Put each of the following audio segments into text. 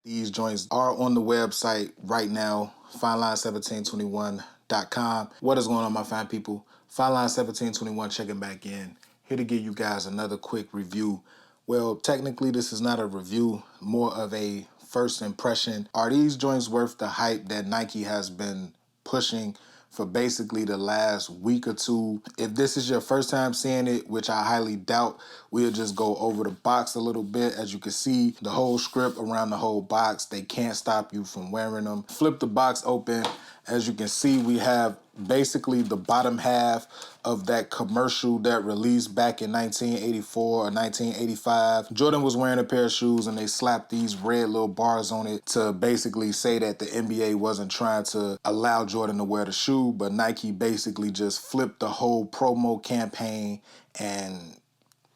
These joints are on the website right now, fineline1721.com. What is going on, my fine people? Fineline1721 checking back in. Here to give you guys another quick review. Well, technically this is not a review, more of a first impression. Are these joints worth the hype that Nike has been pushing for basically the last week or two? If this is your first time seeing it, which I highly doubt, we'll just go over the box a little bit. As you can see, the whole script around the whole box, they can't stop you from wearing them. Flip the box open. As you can see, we have basically the bottom half of that commercial that released back in 1984 or 1985. Jordan was wearing a pair of shoes and they slapped these red little bars on it to basically say that the NBA wasn't trying to allow Jordan to wear the shoe, but Nike basically just flipped the whole promo campaign, and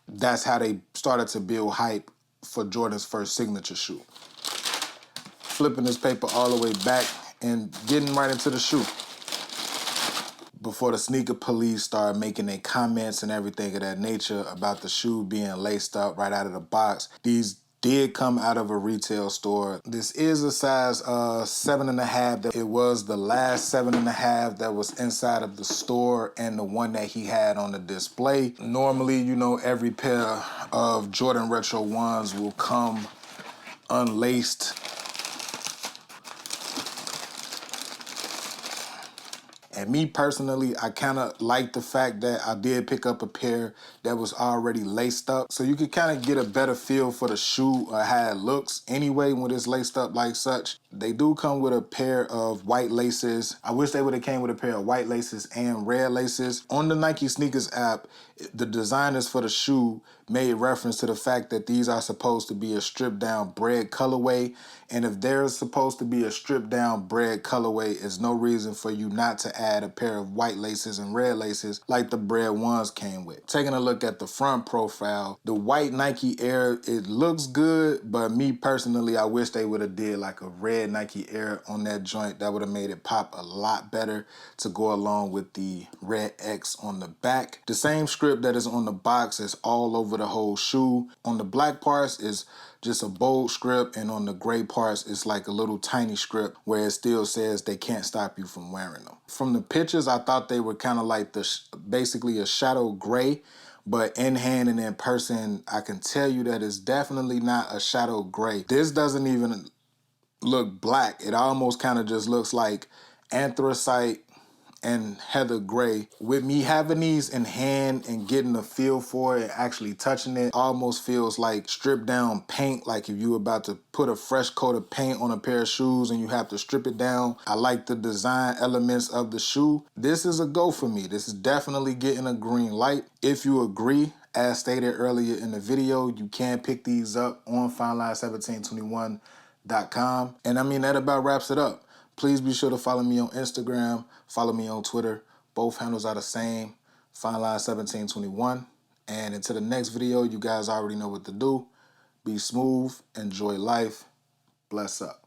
that's how they started to build hype for Jordan's first signature shoe. Flipping this paper all the way back and getting right into the shoe. Before the sneaker police started making their comments and everything of that nature about the shoe being laced up right out of the box, these did come out of a retail store. This is a size 7.5. It was the last 7.5 that was inside of the store and the one that he had on the display. Normally, you know, every pair of Jordan Retro 1s will come unlaced. And me personally, I kind of like the fact that I did pick up a pair that was already laced up. So you could kind of get a better feel for the shoe or how it looks anyway when it's laced up like such. They do come with a pair of white laces. I wish they would have came with a pair of white laces and red laces. On the Nike Sneakers app, the designers for the shoe made reference to the fact that these are supposed to be a stripped down bread colorway. And if there's supposed to be a stripped down bread colorway, there's no reason for you not to add a pair of white laces and red laces like the bread ones came with. Taking a look at the front profile, the white Nike Air, it looks good, but me personally, I wish they would have did like a red Nike Air on that joint. That would have made it pop a lot better to go along with the red X on the back. The same script that is on the box is all over the whole shoe. On the black parts is just a bold script, and on the gray parts it's like a little tiny script where it still says they can't stop you from wearing them. From the pictures, I thought they were kind of like basically a shadow gray, but in hand and in person, I can tell you that it's definitely not a shadow gray. This doesn't even look black. It almost kind of just looks like anthracite and heather gray. With me having these in hand and getting a feel for it, actually touching it, almost feels like stripped down paint, like if you were about to put a fresh coat of paint on a pair of shoes and you have to strip it down. I like the design elements of the shoe. This is a go for me. This is definitely getting a green light. If you agree, as stated earlier in the video, you can pick these up on fineline1721.com. And I mean, that about wraps it up. Please be sure to follow me on Instagram, follow me on Twitter. Both handles are the same, fineline1721. And until the next video, you guys already know what to do. Be smooth, enjoy life, bless up.